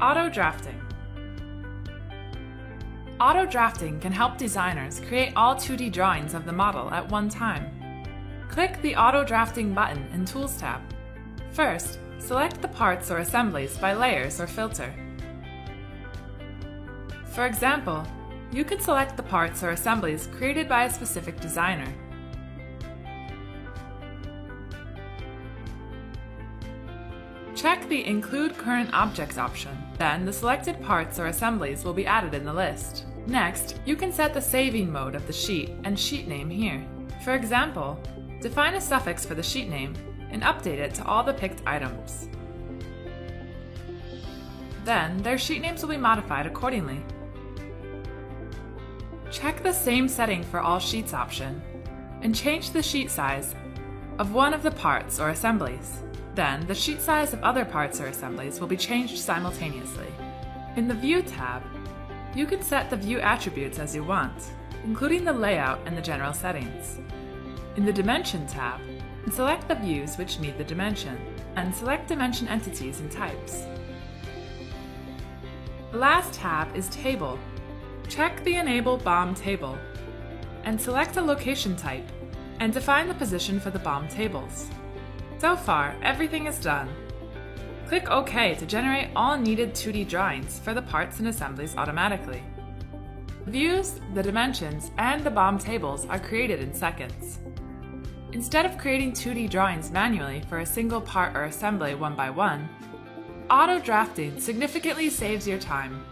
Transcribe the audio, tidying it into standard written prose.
Auto drafting. Auto drafting can help designers create all 2D drawings of the model at one time. Click the Auto Drafting button in Tools tab. First, select the parts or assemblies by layers or filter. For example, you could select the parts or assemblies created by a specific designer. Check the Include Current Objects option. Then the selected parts or assemblies will be added in the list. Next, you can set the saving mode of the sheet and sheet name here. For example, define a suffix for the sheet name and update it to all the picked items. Then, their sheet names will be modified accordingly. Check the Same Setting for All Sheets option and change the sheet size of one of the parts or assemblies. Then, the sheet size of other parts or assemblies will be changed simultaneously. In the View tab, you can set the view attributes as you want, including the layout and the general settings. In the Dimension tab, select the views which need the dimension, and select dimension entities and types. The last tab is Table. Check the Enable BOM table, and select a location type, and define the position for the BOM tables. So far, everything is done. Click OK to generate all needed 2D drawings for the parts and assemblies automatically. The views, the dimensions, and the BOM tables are created in seconds. Instead of creating 2D drawings manually for a single part or assembly one by one, auto drafting significantly saves your time.